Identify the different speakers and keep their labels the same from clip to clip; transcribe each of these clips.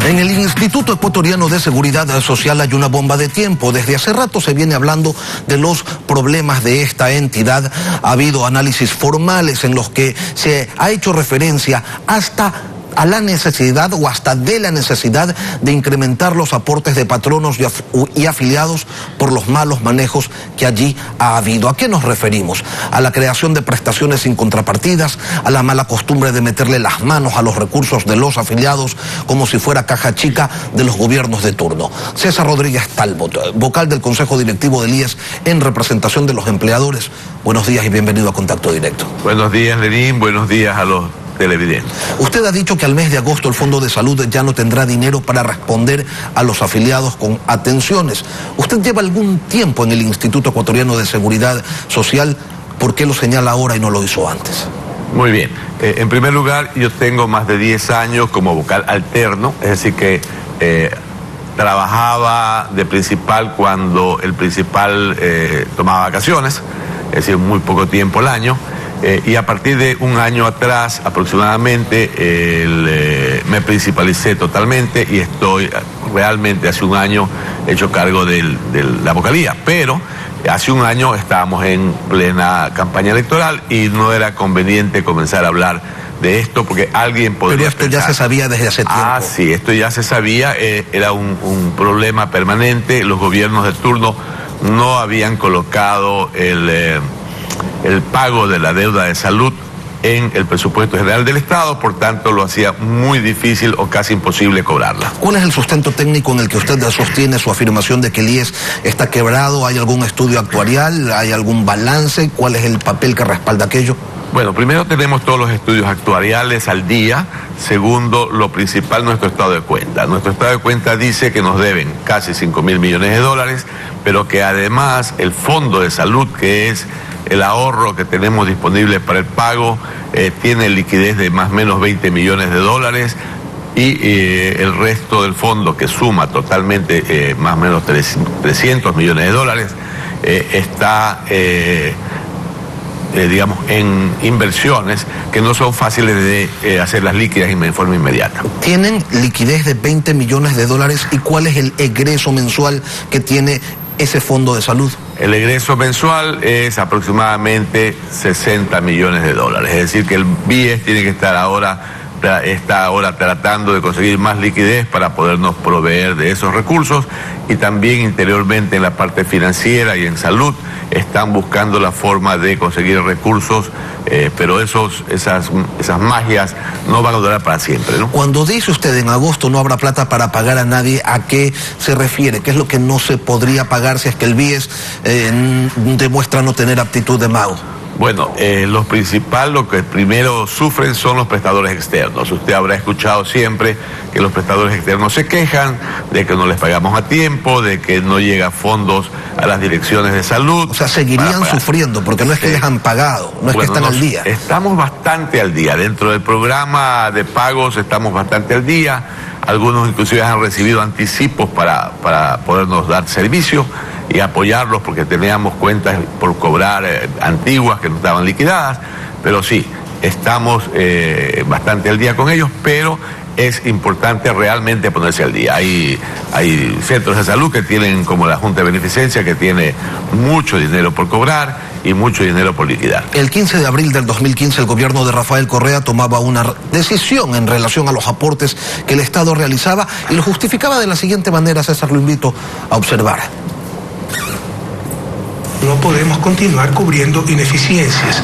Speaker 1: En el Instituto Ecuatoriano de Seguridad Social hay una bomba de tiempo. Desde hace rato se viene hablando de los problemas de esta entidad. Ha habido análisis formales en los que se ha hecho referencia hasta a la necesidad o hasta de la necesidad de incrementar los aportes de patronos y afiliados por los malos manejos que allí ha habido. ¿A qué nos referimos? A la creación de prestaciones sin contrapartidas, a la mala costumbre de meterle las manos a los recursos de los afiliados como si fuera caja chica de los gobiernos de turno. César Rodríguez Talbot, vocal del Consejo Directivo del IES en representación de los empleadores. Buenos días y bienvenido a Contacto Directo.
Speaker 2: Buenos días, Lenín. Buenos días a los televidentes.
Speaker 1: Usted ha dicho que al mes de agosto el Fondo de Salud ya no tendrá dinero para responder a los afiliados con atenciones. Usted lleva algún tiempo en el Instituto Ecuatoriano de Seguridad Social. ¿Por qué lo señala ahora y no lo hizo antes?
Speaker 2: Muy bien. En primer lugar, yo tengo más de 10 años como vocal alterno, es decir que trabajaba de principal cuando el principal tomaba vacaciones, es decir, muy poco tiempo al año. Y a partir de un año atrás aproximadamente me principalicé totalmente y estoy realmente hace un año hecho cargo de la vocalía, pero hace un año estábamos en plena campaña electoral y no era conveniente comenzar a hablar de esto porque alguien podría
Speaker 1: Pero esto
Speaker 2: pensar,
Speaker 1: ya se sabía desde hace tiempo.
Speaker 2: Ah, sí, esto ya se sabía, era un problema permanente. Los gobiernos de turno no habían colocado el pago de la deuda de salud en el presupuesto general del Estado, por tanto lo hacía muy difícil o casi imposible cobrarla.
Speaker 1: ¿Cuál es el sustento técnico en el que usted sostiene su afirmación de que el IES está quebrado? ¿Hay algún estudio actuarial? ¿Hay algún balance? ¿Cuál es el papel que respalda aquello?
Speaker 2: Bueno, primero tenemos todos los estudios actuariales al día. Segundo, lo principal, nuestro estado de cuenta. Nuestro estado de cuenta dice que nos deben casi 5.000 millones de dólares, pero que además el Fondo de Salud, que es el ahorro que tenemos disponible para el pago, tiene liquidez de más o menos 20 millones de dólares y el resto del fondo, que suma totalmente más o menos 300 millones de dólares, está digamos, en inversiones que no son fáciles de hacerlas líquidas en forma inmediata.
Speaker 1: ¿Tienen liquidez de 20 millones de dólares y cuál es el egreso mensual que tiene ese fondo de salud?
Speaker 2: El egreso mensual es aproximadamente 60 millones de dólares, es decir que el BIES tiene que está ahora tratando de conseguir más liquidez para podernos proveer de esos recursos, y también interiormente en la parte financiera y en salud están buscando la forma de conseguir recursos, pero esas magias no van a durar para siempre, ¿no?
Speaker 1: Cuando dice usted en agosto no habrá plata para pagar a nadie, ¿a qué se refiere? ¿Qué es lo que no se podría pagar si es que el BIES demuestra no tener aptitud de mago?
Speaker 2: Bueno, lo que primero sufren son los prestadores externos. Usted habrá escuchado siempre que los prestadores externos se quejan de que no les pagamos a tiempo, de que no llega fondos a las direcciones de salud.
Speaker 1: O sea, seguirían sufriendo, porque no es que les han pagado, no es que están al día.
Speaker 2: Estamos bastante al día. Dentro del programa de pagos estamos bastante al día. Algunos inclusive han recibido anticipos para podernos dar servicio y apoyarlos porque teníamos cuentas por cobrar antiguas que no estaban liquidadas, pero sí, estamos bastante al día con ellos, pero es importante realmente ponerse al día. Hay centros de salud que tienen, como la Junta de Beneficencia, que tiene mucho dinero por cobrar y mucho dinero por liquidar.
Speaker 1: El 15 de abril del 2015 el gobierno de Rafael Correa tomaba una decisión en relación a los aportes que el Estado realizaba y lo justificaba de la siguiente manera. César, lo invito a observar.
Speaker 3: No podemos continuar cubriendo ineficiencias.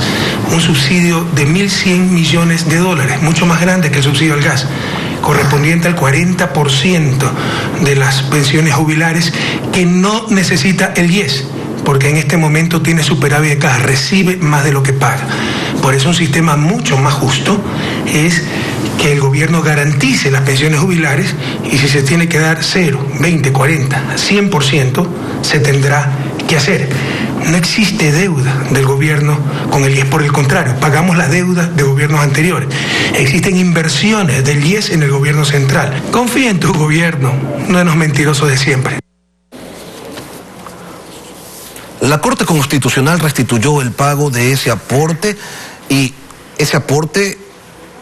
Speaker 3: Un subsidio de 1.100 millones de dólares, mucho más grande que el subsidio al gas, correspondiente al 40% de las pensiones jubilares que no necesita el IES, porque en este momento tiene superávit de caja, recibe más de lo que paga. Por eso un sistema mucho más justo es que el gobierno garantice las pensiones jubilares y si se tiene que dar 0, 20, 40, 100%, se tendrá que hacer. No existe deuda del gobierno con el IES, por el contrario, pagamos la deuda de gobiernos anteriores. Existen inversiones del IES en el gobierno central. Confía en tu gobierno, no en los mentirosos de siempre.
Speaker 1: La Corte Constitucional restituyó el pago de ese aporte y ese aporte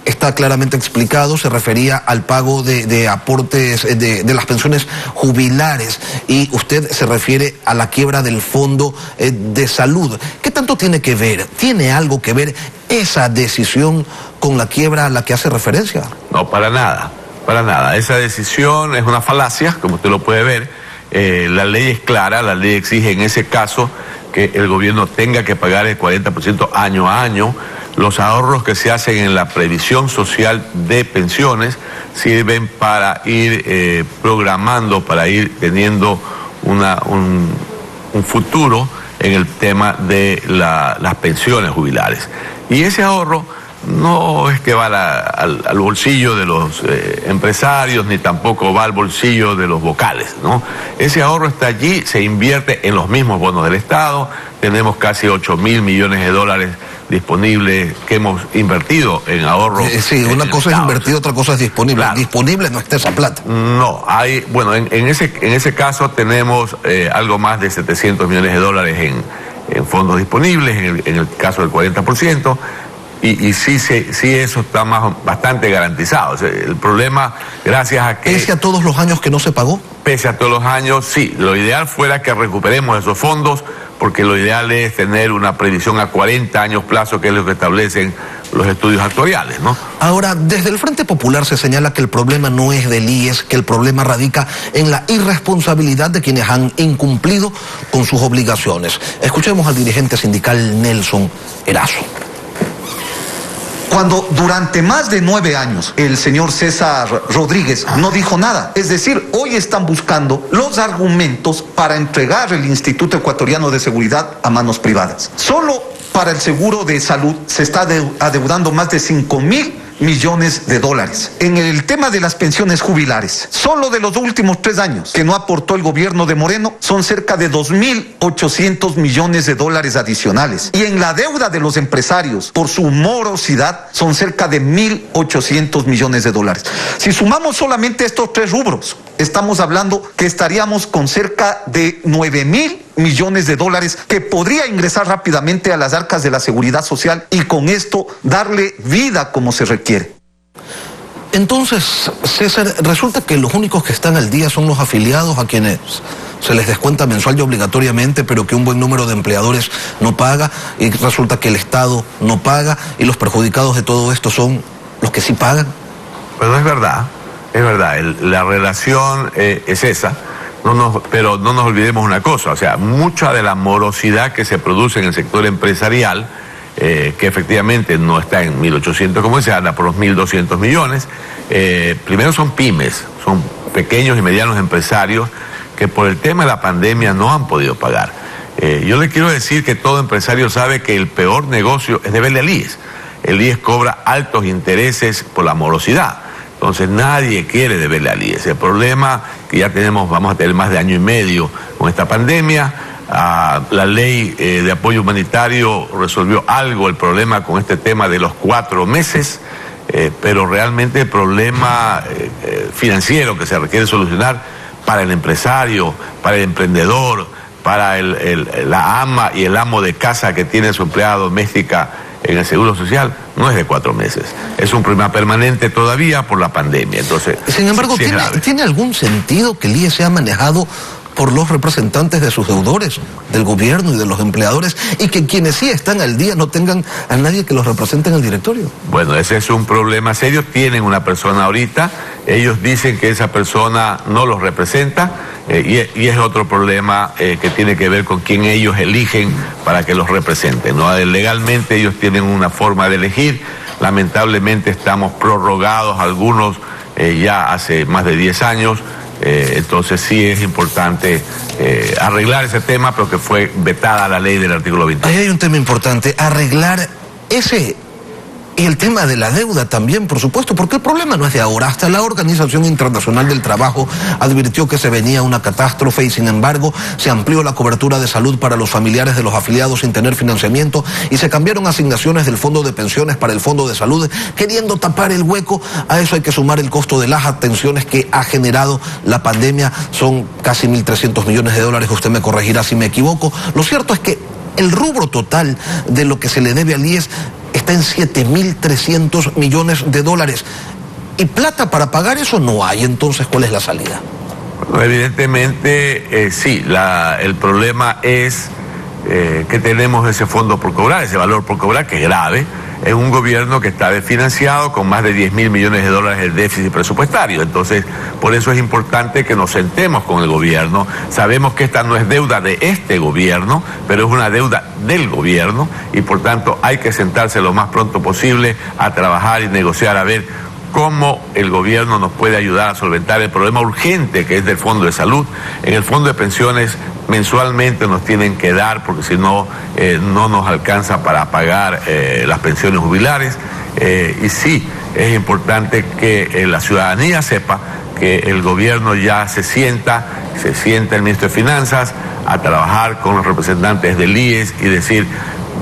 Speaker 1: está claramente explicado, se refería al pago de aportes de las pensiones jubilares, y usted se refiere a la quiebra del Fondo de Salud. ¿Qué tanto tiene que ver? ¿Tiene algo que ver esa decisión con la quiebra a la que hace referencia?
Speaker 2: No, para nada, para nada. Esa decisión es una falacia, como usted lo puede ver. La ley es clara, la ley exige en ese caso que el gobierno tenga que pagar el 40% año a año. Los ahorros que se hacen en la previsión social de pensiones sirven para ir programando, para ir teniendo un futuro en el tema de las pensiones jubilares. Y ese ahorro no es que va al bolsillo de los empresarios, ni tampoco va al bolsillo de los vocales, ¿no? Ese ahorro está allí, se invierte en los mismos bonos del Estado. Tenemos casi 8.000 millones de dólares disponibles que hemos invertido en ahorro.
Speaker 1: Sí, una cosa es invertir, otra cosa es disponible. Claro. Disponible no está esa plata.
Speaker 2: No, hay, bueno, en ese caso tenemos algo más de 700 millones de dólares en fondos disponibles, en el caso del 40%. Y sí eso está bastante garantizado. O sea, el problema, gracias a que...
Speaker 1: ¿Pese a todos los años que no se pagó?
Speaker 2: Pese a todos los años, sí. Lo ideal fuera que recuperemos esos fondos, porque lo ideal es tener una previsión a 40 años plazo, que es lo que establecen los estudios actuariales, ¿no?
Speaker 1: Ahora, desde el Frente Popular se señala que el problema no es del IES, que el problema radica en la irresponsabilidad de quienes han incumplido con sus obligaciones. Escuchemos al dirigente sindical Nelson Erazo.
Speaker 4: Cuando durante más de 9 años el señor César Rodríguez no dijo nada. Es decir, hoy están buscando los argumentos para entregar el Instituto Ecuatoriano de Seguridad a manos privadas. Solo para el seguro de salud se está adeudando más de 5.000 millones de dólares. En el tema de las pensiones jubilares, solo de los últimos 3 años que no aportó el gobierno de Moreno, son cerca de 2.800 millones de dólares adicionales. Y en la deuda de los empresarios, por su morosidad, son cerca de 1.800 millones de dólares. Si sumamos solamente estos 3 rubros, estamos hablando que estaríamos con cerca de 9.000 millones de dólares que podría ingresar rápidamente a las arcas de la seguridad social y con esto darle vida como se requiere.
Speaker 1: Entonces, César, resulta que los únicos que están al día son los afiliados, a quienes se les descuenta mensual y obligatoriamente, pero que un buen número de empleadores no paga, y resulta que el Estado no paga, y los perjudicados de todo esto son los que sí pagan.
Speaker 2: Pero es verdad, la relación es esa. Pero no nos olvidemos una cosa, o sea, mucha de la morosidad que se produce en el sector empresarial, que efectivamente no está en 1.800, como dice, anda por los 1.200 millones, primero son pymes, son pequeños y medianos empresarios que por el tema de la pandemia no han podido pagar. Yo le quiero decir que todo empresario sabe que el peor negocio es deberle al IES. El IES cobra altos intereses por la morosidad. Entonces nadie quiere deberle al IES. El problema que ya vamos a tener más de año y medio con esta pandemia. La ley de apoyo humanitario resolvió algo el problema con este tema de los 4 meses, pero realmente el problema financiero que se requiere solucionar para el empresario, para el emprendedor, para la ama y el amo de casa que tiene su empleada doméstica en el Seguro Social, no es de 4 meses. Es un problema permanente todavía por la pandemia. Entonces,
Speaker 1: sin embargo,
Speaker 2: sí
Speaker 1: ¿tiene algún sentido que el IES sea manejado por los representantes de sus deudores, del gobierno y de los empleadores, y que quienes sí están al día no tengan a nadie que los represente en el directorio?
Speaker 2: Bueno, ese es un problema serio. Tienen una persona ahorita, ellos dicen que esa persona no los representa, y es otro problema que tiene que ver con quién ellos eligen para que los representen, ¿no? Legalmente ellos tienen una forma de elegir. Lamentablemente estamos prorrogados algunos ya hace más de 10 años. Entonces sí es importante arreglar ese tema, pero que fue vetada la ley del artículo 20.
Speaker 1: Ahí hay un tema importante, arreglar ese y el tema de la deuda también, por supuesto, porque el problema no es de ahora. Hasta la Organización Internacional del Trabajo advirtió que se venía una catástrofe y sin embargo se amplió la cobertura de salud para los familiares de los afiliados sin tener financiamiento y se cambiaron asignaciones del fondo de pensiones para el fondo de salud, queriendo tapar el hueco. A eso hay que sumar el costo de las atenciones que ha generado la pandemia. Son casi 1.300 millones de dólares, usted me corregirá si me equivoco. Lo cierto es que el rubro total de lo que se le debe al IES está está en 7.300 millones de dólares. ¿Y plata para pagar eso no hay? Entonces, ¿cuál es la salida?
Speaker 2: Bueno, evidentemente, sí, el problema es que tenemos ese fondo por cobrar, ese valor por cobrar, que es grave. Es un gobierno que está desfinanciado con más de 10.000 millones de dólares de déficit presupuestario. Entonces, por eso es importante que nos sentemos con el gobierno. Sabemos que esta no es deuda de este gobierno, pero es una deuda del gobierno y por tanto hay que sentarse lo más pronto posible a trabajar y negociar a ver cómo el gobierno nos puede ayudar a solventar el problema urgente que es del Fondo de Salud. En el Fondo de Pensiones mensualmente nos tienen que dar, porque si no, no nos alcanza para pagar las pensiones jubilares. Y sí, es importante que la ciudadanía sepa que el gobierno ya se sienta el ministro de Finanzas a trabajar con los representantes del IES y decir: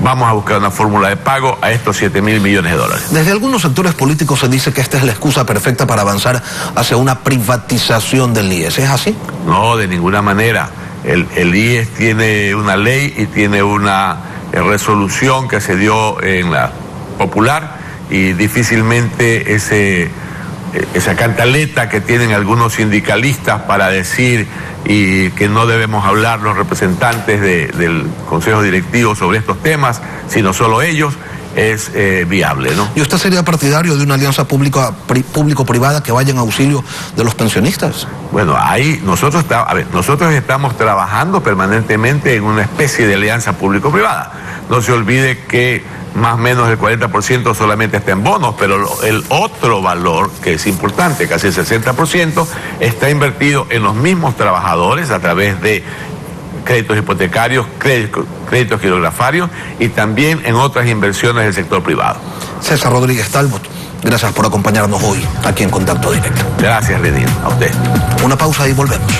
Speaker 2: vamos a buscar una fórmula de pago a estos 7.000 millones de dólares.
Speaker 1: Desde algunos sectores políticos se dice que esta es la excusa perfecta para avanzar hacia una privatización del IES. ¿Es así?
Speaker 2: No, de ninguna manera. El IES tiene una ley y tiene una resolución que se dio en la popular y difícilmente esa cantaleta que tienen algunos sindicalistas para decir y que no debemos hablar los representantes del Consejo Directivo sobre estos temas, sino solo ellos, es viable, ¿no?
Speaker 1: ¿Y usted sería partidario de una alianza público-privada que vaya en auxilio de los pensionistas?
Speaker 2: Bueno, ahí nosotros estamos trabajando permanentemente en una especie de alianza público-privada. No se olvide que más o menos el 40% solamente está en bonos, pero el otro valor, que es importante, casi el 60%, está invertido en los mismos trabajadores a través de créditos hipotecarios, créditos quirografarios y también en otras inversiones del sector privado.
Speaker 1: César Rodríguez Talbot, gracias por acompañarnos hoy aquí en Contacto Directo.
Speaker 2: Gracias, Lenín, a usted.
Speaker 1: Una pausa y volvemos.